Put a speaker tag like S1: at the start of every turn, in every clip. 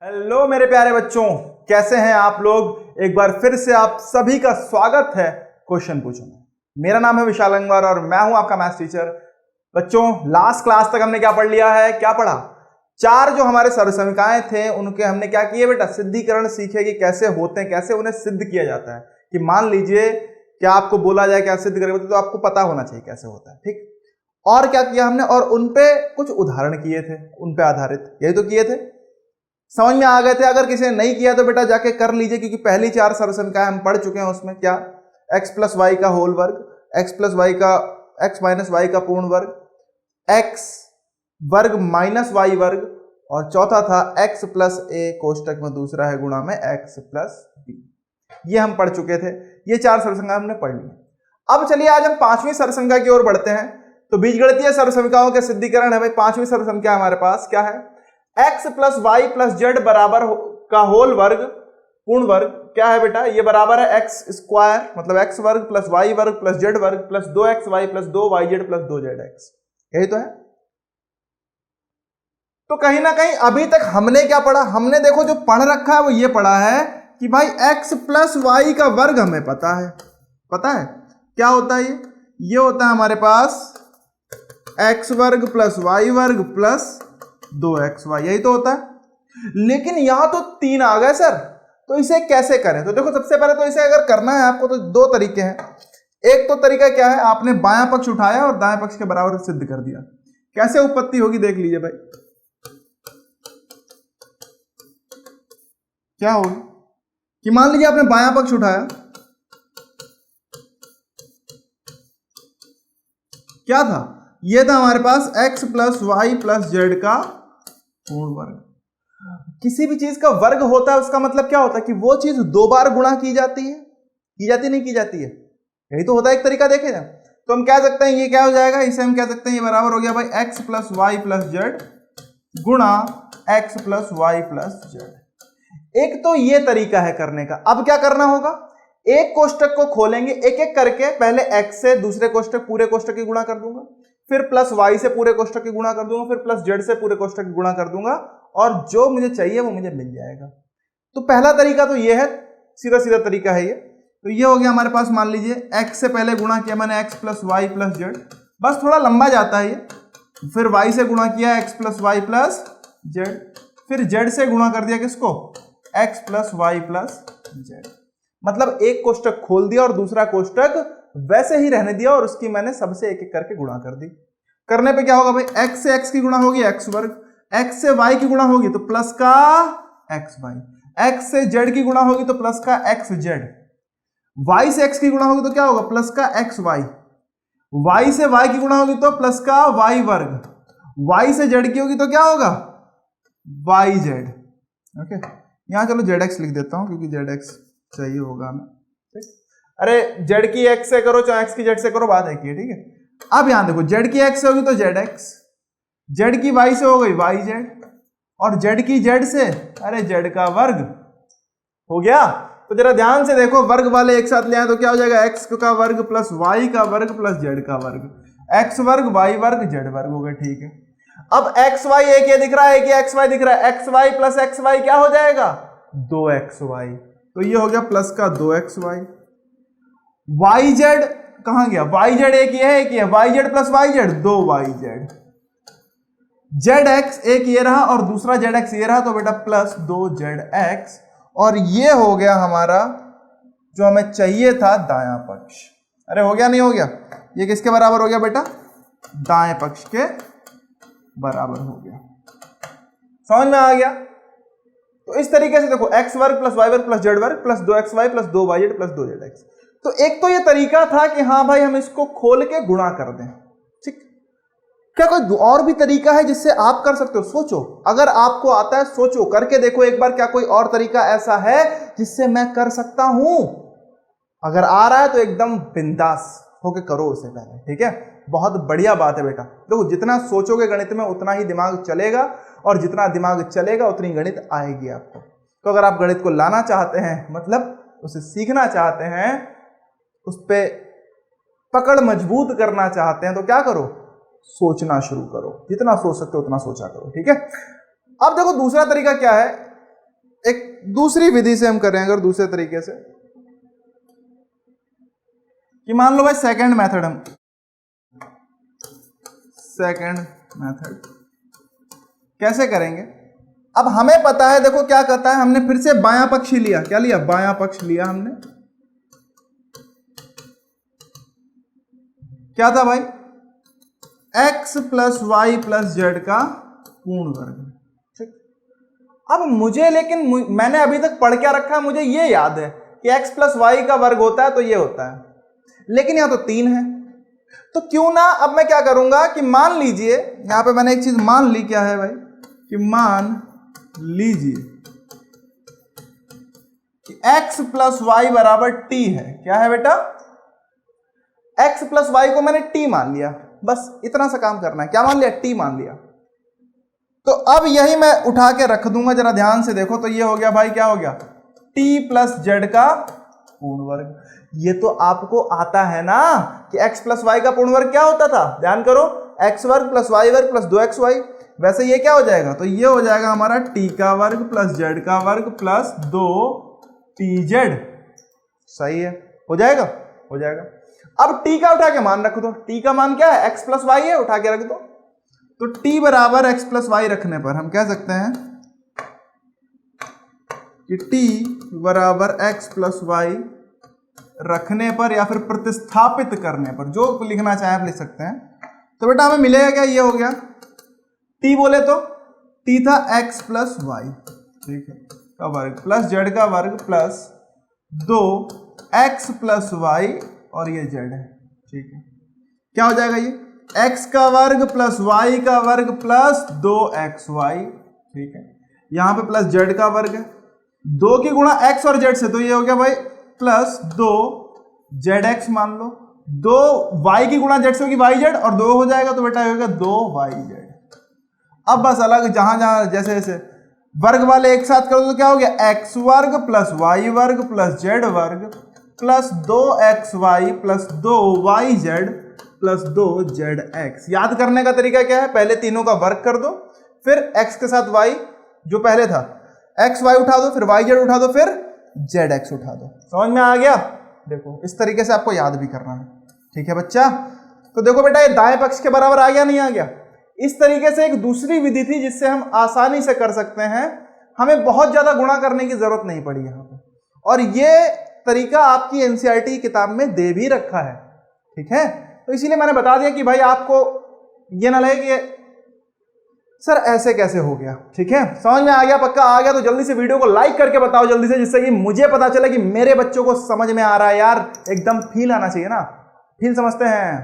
S1: Hello मेरे प्यारे बच्चों, कैसे हैं आप लोग। एक बार फिर से आप सभी का स्वागत है क्वेश्चन पूछो में। मेरा नाम है विशाल अंगवार और मैं हूं आपका मैथ्स टीचर। बच्चों, लास्ट क्लास तक हमने क्या पढ़ लिया है, क्या पढ़ा? चार जो हमारे सर्वसमीकाएं थे उनके हमने क्या किए बेटा, सिद्धिकरण सीखे कि कैसे होते हैं, कैसे उन्हें सिद्ध किया जाता है। कि मान लीजिए कि आपको बोला जाए क्या सिद्ध करेंगे तो आपको पता होना चाहिए कैसे होता है, ठीक। और क्या किया हमने, और उनपे कुछ उदाहरण किए थे, उनपे आधारित यही तो किए थे। समझ में आ गए थे? अगर किसी ने नहीं किया तो बेटा जाके कर लीजिए, क्योंकि पहली चार सर्वसमीकाएं हम पढ़ चुके हैं। उसमें क्या, x प्लस वाई का होल वर्ग, x प्लस वाई का x माइनस वाई का पूर्ण वर्ग, x वर्ग माइनस वाई वर्ग, और चौथा था x प्लस ए कोष्टक में दूसरा है गुणा में x प्लस बी। ये हम पढ़ चुके थे, ये चार सर्वसमीकाएं हमने पढ़ ली। अब चलिए आज हम पांचवी सर्वसमीका की ओर बढ़ते हैं। तो बीजगणितीय सर्वसमीकाओं के सिद्धिकरण है भाई। पांचवी सर्वसमीका हमारे पास क्या है, x plus Y plus z बराबर का होल वर्ग पूर्ण वर्ग क्या है बेटा, ये बराबर है x स्क्वायर मतलब x वर्ग प्लस वाई वर्ग प्लस जेड वर्ग plus 2xy plus 2yz plus 2zx। यही तो है। तो कहीं ना कहीं अभी तक हमने क्या पढ़ा, हमने देखो जो पढ़ रखा है वो ये पढ़ा है कि भाई x प्लस वाई का वर्ग हमें पता है। पता है क्या होता है ये होता है हमारे पास x वर्ग प्लस वाई वर्ग प्लस 2xy, यही तो होता है। लेकिन यहां तो 3 आ गए सर, तो इसे कैसे करें? तो देखो सबसे पहले तो इसे अगर करना है आपको तो दो तरीके हैं। एक तो तरीका क्या है, आपने बायां पक्ष उठाया और दाएं पक्ष के बराबर सिद्ध कर दिया। कैसे उत्पत्ति होगी देख लीजिए भाई। क्या होगी कि मान लीजिए आपने बायां पक्ष उठाया, क्या था, ये था हमारे पास x plus Y plus Z का पूर्ण वर्ग। किसी भी चीज का वर्ग होता है उसका मतलब क्या होता है कि वो चीज दो बार गुणा की जाती है, नहीं की जाती है। यही तो होता है एक तरीका, देखे ना। तो हम कह सकते हैं ये क्या हो जाएगा, इसे हम कह सकते हैं ये बराबर हो गया भाई x plus Y plus z गुणा x plus Y plus z. एक तो ये तरीका है करने का। अब क्या करना होगा, एक कोष्टक को खोलेंगे एक एक करके। पहले x से दूसरे कोष्टक पूरे कोष्टक की गुणा कर दूंगा, फिर प्लस y से पूरे कोष्टक की गुणा कर दूंगा, फिर प्लस z से पूरे कोष्टक की गुणा कर दूंगा, और जो मुझे चाहिए वो मुझे मिल जाएगा। तो पहला तरीका तो ये है, सीधा सीधा तरीका है ये। तो ये हो गया हमारे पास, मान लीजिए x से पहले गुणा किया मैंने x plus Y plus z, बस थोड़ा लंबा जाता है ये। फिर y से गुणा किया x plus Y plus z, फिर z से गुणा कर दिया किसको, x plus Y plus z. मतलब एक कोष्टक खोल दिया और दूसरा कोष्टक वैसे ही रहने दिया, और उसकी मैंने सबसे एक एक करके गुणा कर दी। करने पे क्या होगा भाई, x से x की गुणा होगी x वर्ग, x से y की गुणा होगी तो प्लस का xy, x से z की गुणा होगी तो प्लस का xz, y से x की गुणा होगी तो क्या होगा, प्लस का xy, y से y की गुणा होगी तो प्लस का y वर्ग, y से z की होगी तो क्या होगा, yz। ओके, यहां चलो zx लिख देता हूं क्योंकि zx चाहिए होगा हमें, ठीक। अरे z की x से करो चाहे x की z से करो, बात एक ही है, ठीक है। अब यहां देखो z की x से होगी तो zx, z की y से हो गई yz, और z की z से अरे z का वर्ग हो गया। तो जरा ध्यान से देखो, वर्ग वाले एक साथ ले आए तो क्या हो जाएगा, x का वर्ग प्लस y का वर्ग प्लस z का वर्ग, x वर्ग y वर्ग z वर्ग हो गया, ठीक है। अब xy एक ये दिख रहा है, एक ये xy दिख रहा है, xy प्लस xy क्या हो जाएगा, 2xy। तो ये हो गया प्लस का 2xy। yz कहां गया, yz एक ये है, एक ये yz plus yz 2yz, zx एक ये रहा और दूसरा zx ये रहा, तो बेटा प्लस 2zx। और ये हो गया हमारा जो हमें चाहिए था दायां पक्ष। अरे हो गया नहीं हो गया, ये किसके बराबर हो गया बेटा, दाएं पक्ष के बराबर हो गया। समझ में आ गया? तो इस तरीके से देखो, x वर्ग प्लस y वर्ग प्लस z वर्ग plus 2xy plus 2yz plus 2zx। तो एक तो ये तरीका था कि हाँ भाई हम इसको खोल के गुणा कर दें, ठीक। क्या कोई और भी तरीका है जिससे आप कर सकते हो? सोचो, अगर आपको आता है सोचो, करके देखो एक बार, क्या कोई और तरीका ऐसा है जिससे मैं कर सकता हूं? अगर आ रहा है तो एकदम बिंदास होके करो उसे पहले, ठीक है। बहुत बढ़िया बात है बेटा। देखो जितना सोचोगे गणित में उतना ही दिमाग चलेगा, और जितना दिमाग चलेगा उतनी गणित आएगी आपको। तो अगर आप गणित को लाना चाहते हैं, मतलब उसे सीखना चाहते हैं, उस पर पकड़ मजबूत करना चाहते हैं, तो क्या करो, सोचना शुरू करो। जितना सोच सकते हो उतना सोचा करो, ठीक है। अब देखो दूसरा तरीका क्या है, एक दूसरी विधि से हम करें अगर दूसरे तरीके से, कि मान लो भाई सेकंड मेथड कैसे करेंगे। अब हमें पता है, देखो क्या कहता है, हमने फिर से बायां पक्ष लिया, क्या लिया, बायां पक्ष लिया हमने, क्या था भाई, x plus Y plus Z का पूर्ण वर्ग। ठीक, अब मुझे, लेकिन मैंने अभी तक पढ़ क्या रखा है, मुझे ये याद है कि x प्लस वाई का वर्ग होता है तो ये होता है, लेकिन यहां तो 3 है, तो क्यों ना अब मैं क्या करूंगा कि मान लीजिए, यहां पे मैंने एक चीज मान ली, क्या है भाई, कि मान लीजिए कि x प्लस वाई बराबर t है। क्या है बेटा, x प्लस वाई को मैंने t मान लिया, बस इतना सा काम करना है। क्या मान लिया, t मान लिया। तो अब यही मैं उठा के रख दूंगा, जरा ध्यान से देखो, तो ये हो गया भाई, क्या हो गया, t प्लस जेड का पूर्ण वर्ग। ये तो आपको आता है ना कि x प्लस वाई का पूर्ण वर्ग क्या होता था, ध्यान करो, x वर्ग प्लस वाई वर्ग प्लस 2xy। वैसे ये क्या हो जाएगा, तो ये हो जाएगा हमारा t का वर्ग प्लस जेड का वर्ग प्लस 2tz। सही है, हो जाएगा, हो जाएगा। अब t का उठा के मान रख दो, t का मान क्या है, x प्लस वाई है, उठा के रख दो। तो t बराबर x प्लस वाई रखने पर हम कह सकते हैं कि t बराबर x प्लस वाई रखने पर या फिर प्रतिस्थापित करने पर, जो लिखना चाहे आप लिख सकते हैं। तो बेटा हमें मिलेगा क्या, ये हो गया t बोले तो t था x प्लस वाई, ठीक है, का वर्ग प्लस जेड का वर्ग प्लस 2x प्लस वाई और ये z है, ठीक है। क्या हो जाएगा, ये x का वर्ग प्लस y का वर्ग प्लस 2xy, ठीक है। यहां पे प्लस z का वर्ग है, 2 की गुणा x और z से, तो ये हो गया भाई प्लस 2zx मान लो, 2y की गुणा z से होगी yz और 2 हो जाएगा, तो बेटा होगा 2yz। अब बस अलग जहां जहां जैसे जैसे वर्ग वाले एक साथ करो तो क्या हो गया, x वर्ग प्लस y वर्ग प्लस z वर्ग plus 2xy plus 2yz plus 2zx। याद करने का तरीका क्या है, पहले तीनों का वर्ग कर दो, फिर x के साथ y जो पहले था, xy उठा दो, फिर yz उठा दो, फिर zx उठा दो। समझ में आ गया, देखो इस तरीके से आपको याद भी करना है, ठीक है बच्चा। तो देखो बेटा ये दाएं पक्ष के बराबर आ गया, नहीं आ गया। इस तरीके से एक दूसरी विधि थी जिससे हम आसानी से कर सकते हैं, हमें बहुत ज्यादा गुणा करने की जरूरत नहीं पड़ी यहाँ पे, और ये तरीका आपकी एनसीईआरटी किताब में दे भी रखा है, ठीक है। तो इसीलिए मैंने बता दिया कि भाई आपको ये ना लगे कि सर ऐसे कैसे हो गया, ठीक है। समझ में आ गया, पक्का आ गया तो जल्दी से वीडियो को लाइक करके बताओ जल्दी से, जिससे कि मुझे पता चले कि मेरे बच्चों को समझ में आ रहा है। यार एकदम फील आना चाहिए ना, फील समझते हैं।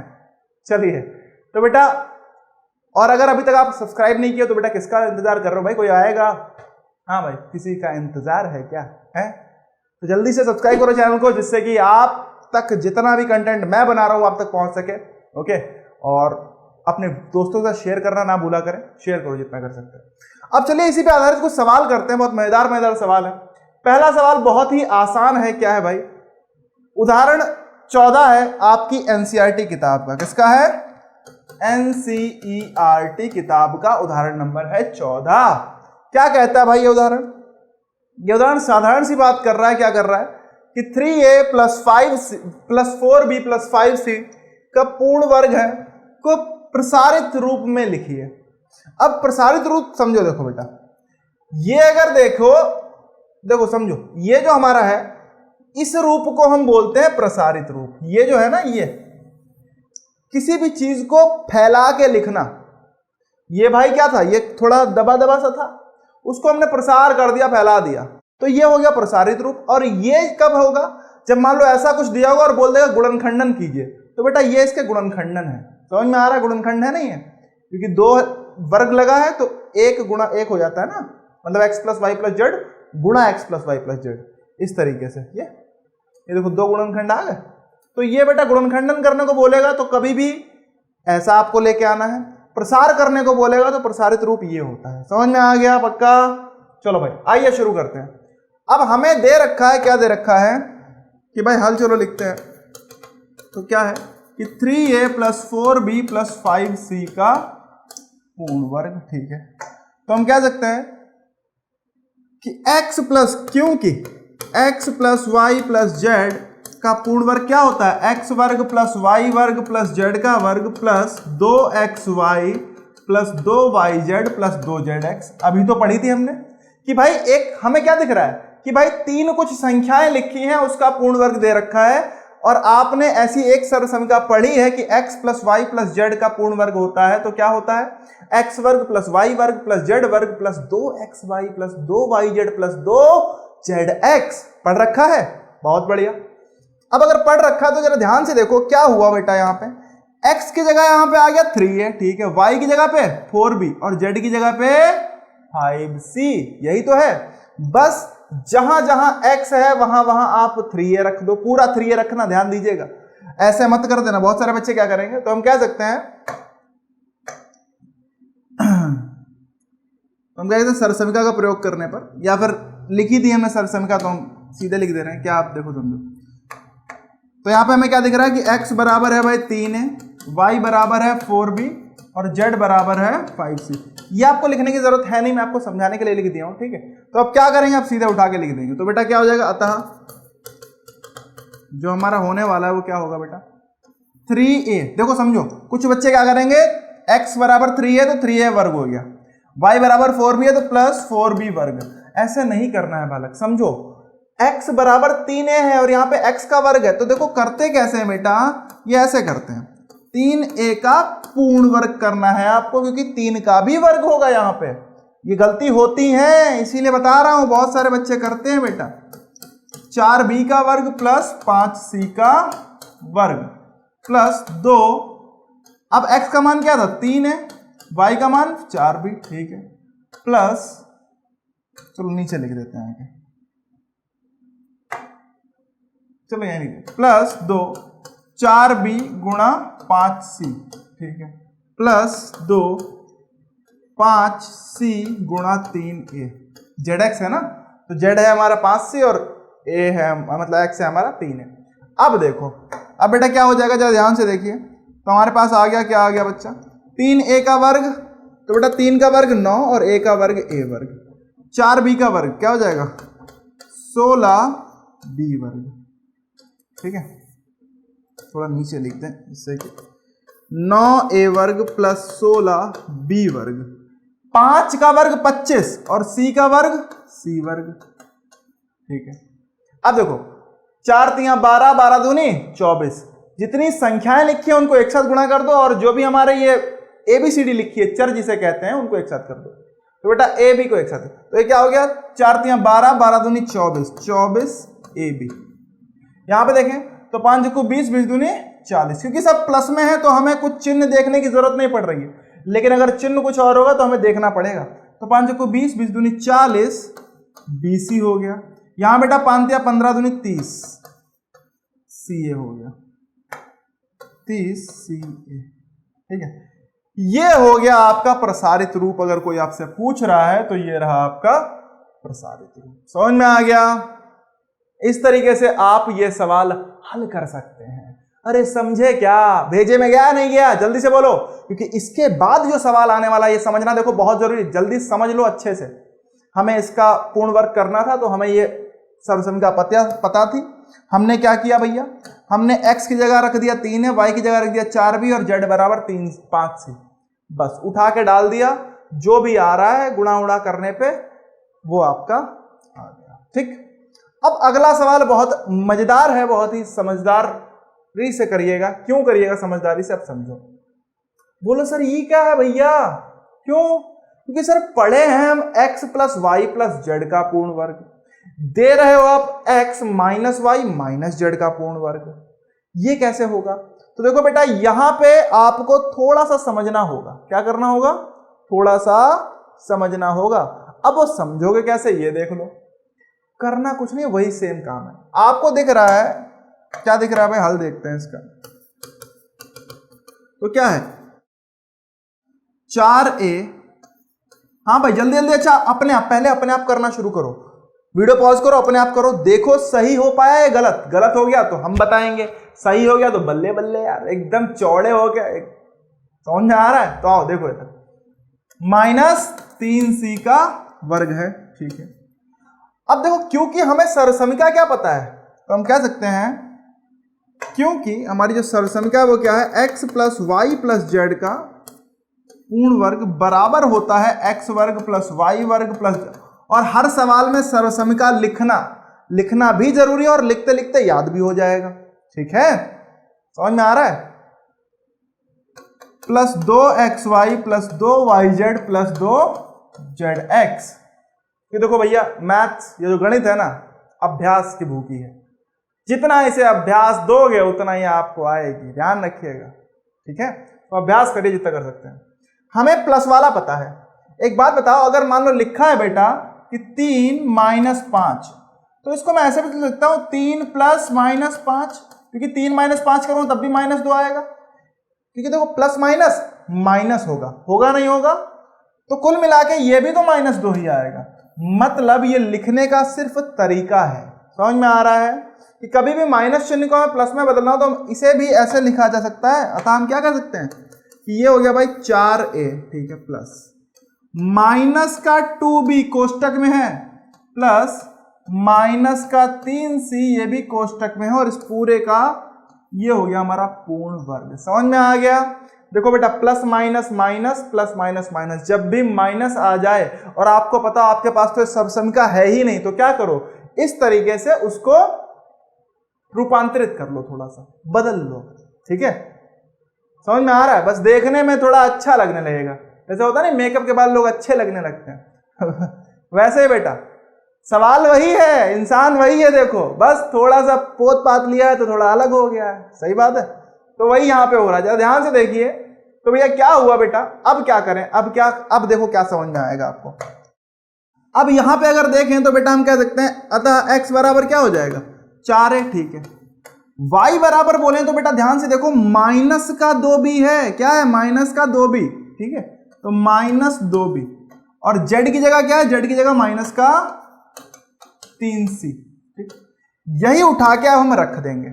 S1: चलिए तो बेटा, और अगर अभी तक आप सब्सक्राइब नहीं किया तो बेटा किसका इंतजार कर रहे हो भाई, कोई आएगा, हाँ भाई किसी का इंतजार है क्या है, तो जल्दी से सब्सक्राइब करो चैनल को, जिससे कि आप तक जितना भी कंटेंट मैं बना रहा हूं आप तक पहुंच सके, ओके। और अपने दोस्तों के साथ शेयर करना ना भूला करें, शेयर करो जितना कर सकते हैं। अब चलिए इसी पे आधारित कुछ सवाल करते हैं, बहुत मजेदार सवाल है। पहला सवाल बहुत ही आसान है, क्या है भाई, उदाहरण 14 है आपकी एनसीईआरटी किताब का। किसका है, एनसीईआरटी किताब का उदाहरण नंबर है 14। क्या कहता है भाई ये उदाहरण, ये उदाहरण साधारण सी बात कर रहा है, क्या कर रहा है कि 3a plus 4b plus 5c का पूर्ण वर्ग है को प्रसारित रूप में लिखिए। अब प्रसारित रूप समझो, देखो बेटा ये अगर देखो समझो, ये जो हमारा है इस रूप को हम बोलते हैं प्रसारित रूप। ये जो है ना, ये किसी भी चीज को फैला के लिखना, ये भाई क्या था, ये थोड़ा दबा दबा सा था, उसको हमने प्रसार कर दिया, फैला दिया, तो ये हो गया प्रसारित रूप। और ये कब होगा, जब मान लो ऐसा कुछ दिया होगा और बोल देगा गुणनखंडन कीजिए, तो बेटा ये इसके गुणनखंडन है। समझ में आ रहा है, गुणनखंड है नहीं है, क्योंकि 2 वर्ग लगा है तो 1 गुणा 1 हो जाता है ना, मतलब x plus Y plus z गुणा x plus Y plus z, इस तरीके से ये देखो 2 गुणनखंड आ गए। तो ये बेटा गुणनखंडन करने को बोलेगा तो कभी भी ऐसा आपको लेके आना है, प्रसार करने को बोलेगा तो प्रसारित रूप ये होता है। समझ में आ गया पक्का। चलो भाई आइए शुरू करते हैं। अब हमें दे रखा है, क्या दे रखा है कि भाई हल चलो लिखते हैं। तो क्या है कि 3a plus 4b plus 5c का पूर्ण वर्ग, ठीक है। तो हम कह सकते हैं कि क्योंकि x plus Y plus Z का पूर्ण वर्ग क्या होता है, एक्स वर्ग प्लस वाई वर्ग प्लस जेड का वर्ग plus 2xy plus 2yz plus 2zx। अभी तो पढ़ी थी हमने कि भाई एक हमें क्या दिख रहा है कि भाई तीन कुछ संख्याएं लिखी हैं, उसका पूर्ण वर्ग दे रखा है, और आपने ऐसी एक सरल समीकरण पढ़ी है कि x plus Y plus Z का पूर्ण वर्ग होता है, तो क्या होता है एक्स वर्ग प्लस वाई वर्ग प्लस जेड वर्ग plus 2xy plus 2yz plus 2zx। पढ़ रखा है, बहुत बढ़िया। अब अगर पढ़ रखा है तो जरा ध्यान से देखो क्या हुआ बेटा, यहाँ पे x की जगह यहाँ पे आ गया 3 है, ठीक है, y की जगह पे 4b और z की जगह पे 5c, यही तो है। बस जहां जहां x है वहां वहां आप 3a रख दो, पूरा 3a रखना, ध्यान दीजिएगा, ऐसे मत कर देना। बहुत सारे बच्चे क्या करेंगे, तो हम कह सकते हैं सरसमिका का प्रयोग करने पर, या फिर लिखी दी हमने सरसमिका तो हम सीधे लिख दे रहे हैं, क्या आप देखो समझो। तो यहां पे हमें क्या दिख रहा है कि x बराबर है भाई 3 है, y बराबर है 4b और z बराबर है 5c। ये आपको लिखने की जरूरत है नहीं, मैं आपको समझाने के लिए लिख दिया हूं, ठीक है। तो अब क्या करेंगे, आप सीधे उठा के लिख देंगे। तो बेटा क्या हो जाएगा, अतः जो हमारा होने वाला है वो क्या होगा बेटा 3a। देखो समझो, कुछ बच्चे क्या करेंगे, x बराबर 3 है तो 3a वर्ग हो गया, y बराबर 4b है तो प्लस 4b वर्ग। ऐसे नहीं करना है बालक, समझो x बराबर 3a है और यहाँ पे x का वर्ग है, तो देखो करते कैसे हैं बेटा, ये ऐसे करते हैं, 3a का पूर्ण वर्ग करना है आपको, क्योंकि 3 का भी वर्ग होगा यहाँ पे। ये गलती होती है, इसीलिए बता रहा हूं, बहुत सारे बच्चे करते हैं बेटा। 4b का वर्ग प्लस 5c का वर्ग प्लस 2, अब x का मान क्या था 3 है, y का मान 4b, ठीक है, प्लस, चलो नीचे लिख देते हैं आगे, चलो यही लिख प्लस 2 4b गुणा 5c, ठीक है, प्लस 2 5c गुणा 3a। zx है ना, तो z है हमारा 5c और a है मतलब x है हमारा 3 है। अब देखो, अब बेटा क्या हो जाएगा, जरा ध्यान से देखिए, तो हमारे पास आ गया, क्या आ गया बच्चा 3a का वर्ग, तो बेटा 3 का वर्ग 9 और a का वर्ग a वर्ग, 4b का वर्ग क्या हो जाएगा 16b वर्ग, ठीक है। थोड़ा नीचे लिखते हैं इससे कि 9a वर्ग प्लस 16b वर्ग, 5 का वर्ग 25 और c का वर्ग c वर्ग, ठीक है। अब देखो 4 तियां 12, 12 दूनी 24, जितनी संख्याएं लिखी है उनको एक साथ गुणा कर दो, और जो भी हमारे ये ABCD लिखी है चर जिसे कहते हैं उनको एक साथ कर दो, तो बेटा a b को एक साथ, तो ये क्या हो गया 4 तियां 12, 12 दूनी 24, 24ab। यहां पे देखें तो 5 को 20, 20 दूनी 40, क्योंकि सब प्लस में है तो हमें कुछ चिन्ह देखने की जरूरत नहीं पड़ रही है, लेकिन अगर चिन्ह कुछ और होगा तो हमें देखना पड़ेगा। तो 5 को 20, 20 दूनी 40, BC हो गया। यहां बेटा 5 या 15 दूनी 30, CA हो गया, 30 CA, ठीक है। ये हो गया आपका प्रसारित रूप। अगर कोई आपसे पूछ रहा है तो ये रहा आपका प्रसारित रूप। समझ में आ गया? इस तरीके से आप ये सवाल हल कर सकते हैं। अरे समझे क्या? भेजे में गया नहीं गया? जल्दी से बोलो, क्योंकि इसके बाद जो सवाल आने वाला है ये समझना देखो बहुत जरूरी। जल्दी समझ लो अच्छे से। हमें इसका पूर्ण वर्ग करना था तो हमें ये सर्वसमिका पता थी। हमने क्या किया भैया, हमने x की जगह रख दिया 3 है, y की जगह रख दिया 4b और z बराबर 3 5 से, बस उठा के डाल दिया। जो भी आ रहा है गुणा उड़ा करने पे वो आपका आ गया। ठीक, अब अगला सवाल बहुत मजेदार है, बहुत ही समझदारी से करिएगा। क्यों करिएगा समझदारी से, आप समझो। बोलो सर ये क्या है भैया, क्यों? क्योंकि सर पढ़े हैं हम x plus Y plus Z का पूर्ण वर्ग, दे रहे हो आप x minus y minus z का पूर्ण वर्ग। ये कैसे होगा? तो देखो बेटा यहां पे आपको थोड़ा सा समझना होगा। क्या करना होगा? थोड़ा सा समझना होगा। अब वो समझोगे कैसे ये देख लो। करना कुछ नहीं, वही सेम काम है। आपको दिख रहा है, क्या दिख रहा है भाई? हल देखते हैं इसका। तो क्या है 4a, हाँ भाई जल्दी जल्दी। अच्छा अपने आप, पहले अपने आप करना शुरू करो। वीडियो पॉज करो, अपने आप करो, देखो सही हो पाया है गलत। गलत हो गया तो हम बताएंगे, सही हो गया तो बल्ले बल्ले यार, एकदम चौड़े हो गया। समझ में आ रहा है? तो आओ देखो इधर, -3c का वर्ग है, ठीक है। अब देखो क्योंकि हमें सर्वसमिका क्या पता है, तो हम कह सकते हैं क्योंकि हमारी जो सर्वसमिका है वो क्या है, x plus Y plus Z का पूर्ण वर्ग बराबर होता है x वर्ग प्लस वाई वर्ग प्लस, और हर सवाल में सर्वसमिका लिखना भी जरूरी है और लिखते लिखते याद भी हो जाएगा। ठीक है, समझ में आ रहा है। Plus 2xy plus 2yz plus 2zx। ये देखो भैया मैथ्स, ये जो गणित है ना, अभ्यास की भूखी है। जितना इसे अभ्यास दोगे उतना ही आपको आएगी, ध्यान रखिएगा। ठीक है, तो अभ्यास करिए जितना कर सकते हैं। हमें प्लस वाला पता है। एक बात बताओ, अगर मान लो लिखा है बेटा कि 3 माइनस 5, तो इसको मैं ऐसे भी लिखता हूं 3 प्लस माइनस 5, क्योंकि 3 माइनस 5 करूं तब भी माइनस 2 आएगा, क्योंकि देखो प्लस माइनस माइनस होगा नहीं होगा, तो कुल मिला के ये भी तो माइनस 2 ही आएगा। मतलब ये लिखने का सिर्फ तरीका है। समझ में आ रहा है कि कभी भी माइनस चिन्ह को प्लस में बदलना हो तो इसे भी ऐसे लिखा जा सकता है। अतः हम क्या कर सकते हैं कि ये हो गया भाई 4a, ठीक है, प्लस माइनस का 2b कोष्टक में है, प्लस माइनस का 3c ये भी कोष्टक में है, और इस पूरे का ये हो गया हमारा पूर्ण वर्ग। समझ में आ गया। देखो बेटा plus minus minus plus minus minus, जब भी माइनस आ जाए और आपको पता आपके पास तो सर्वसमिका है ही नहीं, तो क्या करो, इस तरीके से उसको रूपांतरित कर लो, थोड़ा सा बदल लो। ठीक है, समझ में आ रहा है। बस देखने में थोड़ा अच्छा लगने लगेगा, जैसे होता नहीं मेकअप के बाद लोग अच्छे लगने लगते हैं वैसे ही बेटा सवाल वही है, इंसान वही है। देखो बस थोड़ा सा पोत पात लिया है तो थोड़ा अलग हो गया है। सही बात है, तो वही यहां पे हो रहा है। जरा ध्यान से देखिए तो भैया क्या हुआ बेटा, अब क्या करें, अब देखो क्या समझ में आएगा आपको। अब यहां पे अगर देखें तो बेटा हम कह सकते हैं अतः x बराबर क्या हो जाएगा, 4 है। ठीक है, y बराबर बोले तो बेटा ध्यान से देखो माइनस का 2b है। क्या है, माइनस का 2b। ठीक है, तो माइनस 2b, और z की जगह क्या है, z की जगह माइनस का 3c। ठीक, यही उठा के अब हम रख देंगे।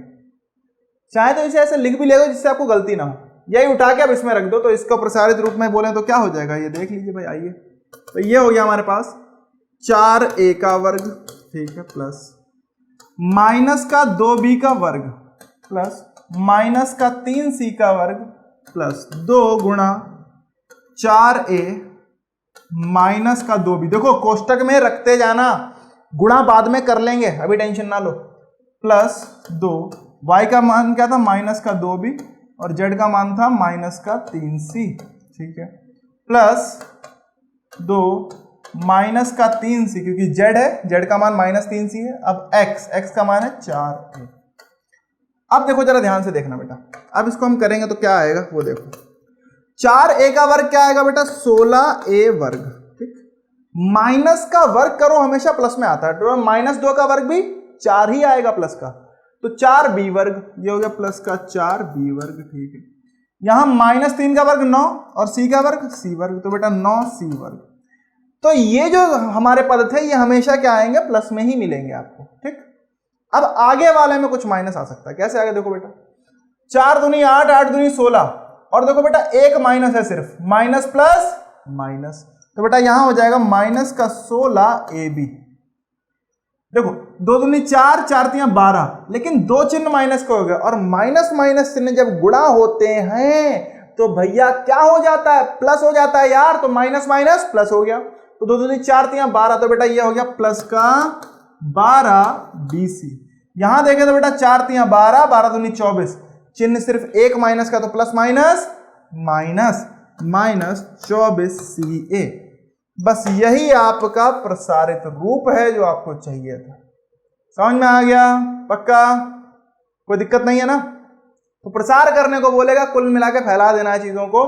S1: चाहे तो इसे ऐसे लिख भी ले दो जिससे आपको गलती ना हो, यही उठा के अब इसमें रख दो, तो इसको प्रसारित रूप में बोले तो क्या हो जाएगा, ये देख लीजिए भाई। आइए, तो ये हो गया हमारे पास 4a का वर्ग, ठीक है, प्लस माइनस का 2b का वर्ग प्लस माइनस का 3c का वर्ग प्लस 2 गुणा 4a माइनस का 2b। देखो कोष्टक में रखते जाना, गुणा बाद में कर लेंगे, अभी टेंशन ना लो, प्लस 2, y का मान क्या था, माइनस का 2b, और z का मान था माइनस का 3c। ठीक है, प्लस 2 माइनस का 3c, क्योंकि z है, z का मान माइनस 3c है। अब x का मान है 4a। अब देखो जरा ध्यान से देखना बेटा, अब इसको हम करेंगे तो क्या आएगा वो देखो। 4a का वर्ग क्या आएगा बेटा, 16a वर्ग। ठीक, माइनस का वर्ग करो हमेशा प्लस में आता है, तो माइनस 2 का वर्ग भी 4 ही आएगा प्लस का, तो 4b वर्ग, ये हो गया प्लस का 4b वर्ग। ठीक है, यहां माइनस 3 का वर्ग 9 और c का वर्ग c वर्ग, तो बेटा 9c वर्ग। तो ये जो हमारे पद थे ये हमेशा क्या आएंगे, प्लस में ही मिलेंगे आपको। ठीक, अब आगे वाले में कुछ माइनस आ सकता है। कैसे आगे देखो बेटा, 4 दूनी 8, 8 दूनी 16, और देखो बेटा एक माइनस है, सिर्फ माइनस प्लस माइनस, तो बेटा यहां हो जाएगा माइनस का 16ab। देखो 2 दूनी 4, 4 तियां 12, लेकिन 2 चिन्ह माइनस का हो गया, और माइनस माइनस चिन्ह जब गुणा होते हैं तो भैया क्या हो जाता है, प्लस हो जाता है यार। तो माइनस माइनस प्लस हो गया, तो 2 दूनी 4 तियां 12, तो बेटा ये हो गया प्लस का 12bc। यहां देखें तो बेटा 4 तियां 12, 12 दूनी 24, चिन्ह सिर्फ एक माइनस का, तो plus minus minus minus 24ca। बस यही आपका प्रसारित रूप है जो आपको चाहिए था। समझ में आ गया, पक्का, कोई दिक्कत नहीं है ना। तो प्रसार करने को बोलेगा, कुल मिला के फैला देना है, चीजों को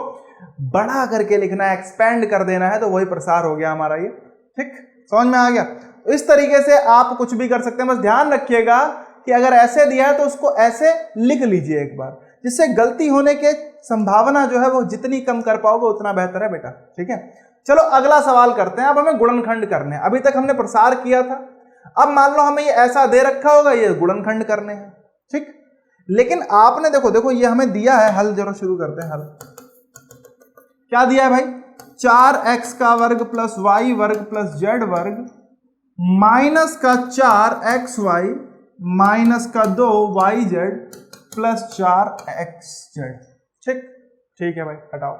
S1: बड़ा करके लिखना है, एक्सपेंड कर देना है, तो वही प्रसार हो गया हमारा ये। ठीक, समझ में आ गया। तो इस तरीके से आप कुछ भी कर सकते हैं, बस ध्यान रखिएगा कि अगर ऐसे दिया है तो उसको ऐसे लिख लीजिए एक बार, जिससे गलती होने के संभावना जो है वो जितनी कम कर पाओगे उतना बेहतर है बेटा। ठीक है, चलो अगला सवाल करते हैं। अब हमें गुणनखंड करने हैं, अभी तक हमने प्रसार किया था, अब मान लो हमें ये ऐसा दे रखा होगा, ये गुणनखंड करने हैं। ठीक, लेकिन आपने देखो ये हमें दिया है, हल जरा शुरू करते हैं। हल क्या दिया है भाई, 4x का वर्ग प्लस y वर्ग प्लस z वर्ग माइनस का 4xy माइनस का 2yz प्लस 4xz। ठीक ठीक है भाई, हटाओ।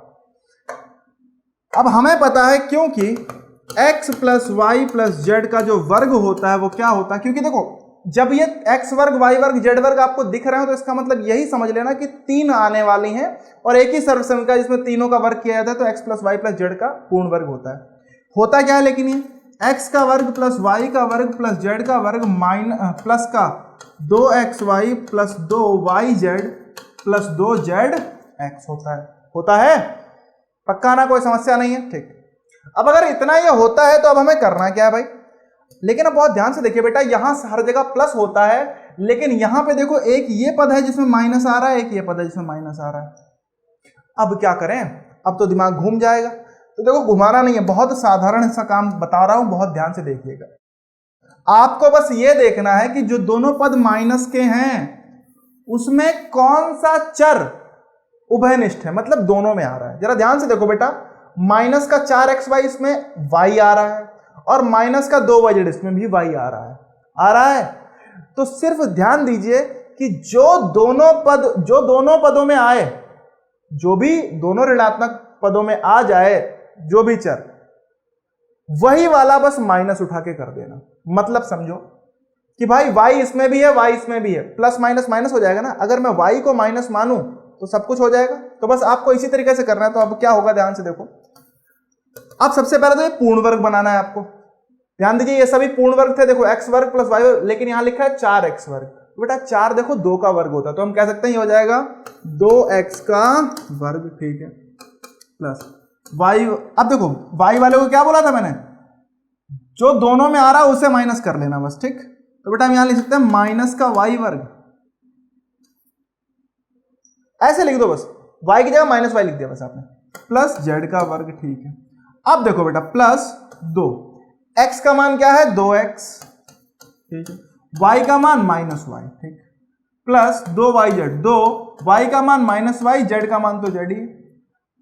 S1: अब हमें पता है क्योंकि x plus Y plus Z का जो वर्ग होता है वो क्या होता है, क्योंकि देखो जब ये x वर्ग वाई वर्ग जेड वर्ग आपको दिख रहे हो तो इसका मतलब यही समझ लेना कि 3 आने वाली हैं और एक ही सर्वसमीकरण जिसमें तीनों का वर्ग किया जाता है, तो x plus Y plus Z का पूर्ण वर्ग होता है। होता क्या है लेकिन ये x का वर्ग प्लस वाई का वर्ग प्लस जेड का वर्ग प्लस का 2xy plus 2yz plus 2zx होता है। पक्का ना, कोई समस्या नहीं है? ठीक। अब अगर इतना ये होता है तो अब हमें करना क्या है भाई, लेकिन अब बहुत ध्यान से देखिए बेटा, यहां हर जगह प्लस होता है लेकिन यहां पे देखो एक ये पद है जिसमें माइनस आ रहा है, एक ये पद है जिसमें माइनस आ रहा है। अब क्या करें, अब तो दिमाग घूम जाएगा। तो देखो घुमाना नहीं है, बहुत साधारण सा काम बता रहा हूं, बहुत ध्यान से देखिएगा। आपको बस ये देखना है कि जो दोनों पद माइनस के हैं उसमें कौन सा चर उभयनिष्ठ है, मतलब दोनों में आ रहा है। जरा ध्यान से देखो बेटा, माइनस का 4xy इसमें y आ रहा है और माइनस का 2yz इसमें भी y आ रहा है। तो सिर्फ ध्यान दीजिए कि जो दोनों पदों में आए, जो भी दोनों ऋणात्मक पदों में आ जाए जो भी चर, वही वाला बस माइनस उठा के कर देना। मतलब समझो कि भाई y इसमें भी है, y इसमें भी है, प्लस माइनस माइनस हो जाएगा ना। अगर मैं y को माइनस मानूं तो सब कुछ हो जाएगा। तो बस आपको इसी तरीके से करना है। तो अब क्या होगा, ध्यान से देखो। अब सबसे पहले तो ये पूर्ण वर्ग बनाना है आपको। ध्यान दीजिए, ये सभी पूर्ण वर्ग थे। देखो x वर्ग प्लस y वर्ग, लेकिन यहां लिखा है 4x वर्ग। तो बेटा 4 देखो 2 का वर्ग होता है, तो हम कह सकते हैं ये हो जाएगा 2x का वर्ग। ठीक है, प्लस y। अब देखो y वाले को क्या बोला था मैंने, जो दोनों में आ रहा है उसे माइनस कर लेना बस। ठीक, तो बेटा हम यहां लिख सकते हैं माइनस का y वर्ग, ऐसे लिख दो बस, y की जगह माइनस y लिख दिया बस आपने, प्लस z का वर्ग। ठीक है, अब देखो बेटा प्लस 2, x का मान क्या है 2x, ठीक है, y का मान माइनस y, ठीक, प्लस 2yz, 2 y का मान माइनस y, z का मान तो z ही,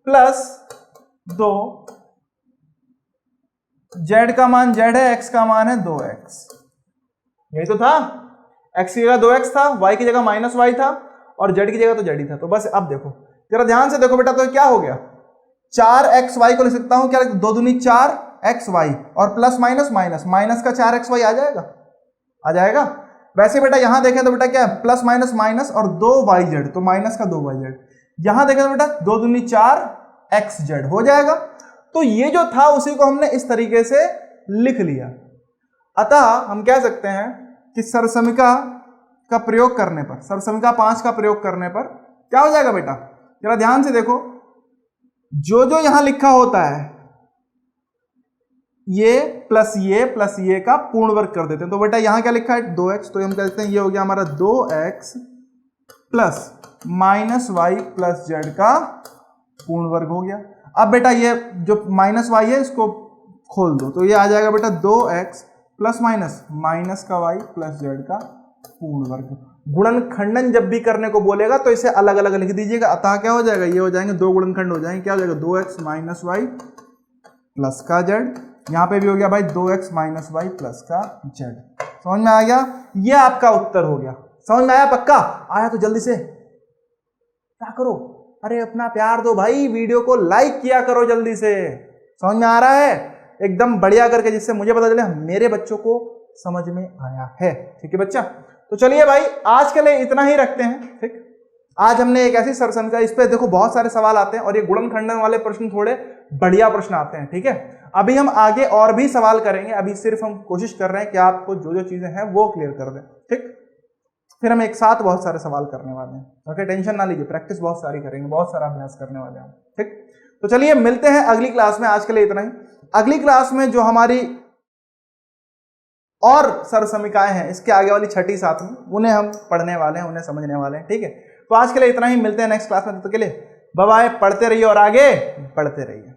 S1: प्लस 2 z का मान z है, x का मान है 2x। यही तो था, x की जगह 2x था, y की जगह माइनस y था और z की जगह तो z ही था। तो बस अब देखो, जरा ध्यान से देखो बेटा, तो क्या हो गया, 4xy को लिख सकता हूं क्या, 2 दूनी 4xy और प्लस माइनस माइनस, माइनस का 4xy आ जाएगा। वैसे बेटा यहां देखें तो बेटा क्या है, प्लस माइनस माइनस और 2yz, तो माइनस का 2yz। यहां देखें तो बेटा 2 दूनी 4xz हो जाएगा। तो ये जो था उसी को हमने इस तरीके से लिख लिया। अतः हम कह सकते हैं कि सरसमिका का प्रयोग करने पर, सरसमिका 5 का प्रयोग करने पर क्या हो जाएगा बेटा, जरा ध्यान से देखो, जो जो यहां लिखा होता है ये प्लस ये का पूर्ण वर्ग कर देते हैं। तो बेटा यहां क्या लिखा है 2x, तो हम कह सकते हैं ये हो गया हमारा 2x plus minus Y plus Z का पूर्ण वर्ग हो गया। अब बेटा ये जो माइनस वाई है इसको खोल दो, तो ये आ जाएगा बेटा 2x प्लस माइनस माइनस का y प्लस जेड का पूर्ण वर्ग। गुणनखंडन जब भी करने को बोलेगा तो इसे अलग अलग लिख दीजिएगा। अतः क्या हो जाएगा, ये हो जाएंगे 2 गुणनखंड हो जाएंगे, क्या हो जाएगा 2x माइनस वाई प्लस का जेड। यहाँ पे भी हो गया भाई 2x माइनस वाई प्लस का जेड। समझ में आ गया, ये आपका उत्तर हो गया। समझ में आया, पक्का आया तो जल्दी से क्या करो, अरे अपना प्यार दो भाई, वीडियो को लाइक किया करो जल्दी से। समझ में आ रहा है एकदम बढ़िया करके, जिससे मुझे पता चले मेरे बच्चों को समझ में आया है। ठीक है बच्चा, तो चलिए भाई आज के लिए इतना ही रखते हैं। ठीक, आज हमने एक ऐसी सरसमिका, इस पे देखो बहुत सारे सवाल आते हैं और ये गुणनखंडन वाले प्रश्न थोड़े बढ़िया प्रश्न आते हैं। ठीक है, अभी हम आगे और भी सवाल करेंगे, अभी सिर्फ हम कोशिश कर रहे हैं कि आपको जो जो चीजें हैं वो क्लियर कर दें। ठीक, फिर हम एक साथ बहुत सारे सवाल करने वाले हैं। ओके, टेंशन ना लीजिए, प्रैक्टिस बहुत सारी करेंगे, बहुत सारा अभ्यास करने वाले हैं। ठीक, तो चलिए मिलते हैं अगली क्लास में, आज के लिए इतना ही। अगली क्लास में जो हमारी और सरसमिकाएं हैं, इसके आगे वाली 6ठी 7वीं, उन्हें हम पढ़ने वाले हैं, उन्हें समझने वाले हैं। ठीक है, तो आज के लिए इतना ही, मिलते हैं नेक्स्ट क्लास में। तब तक के लिए बाय बाय, पढ़ते रहिए और आगे बढ़ते रहिए।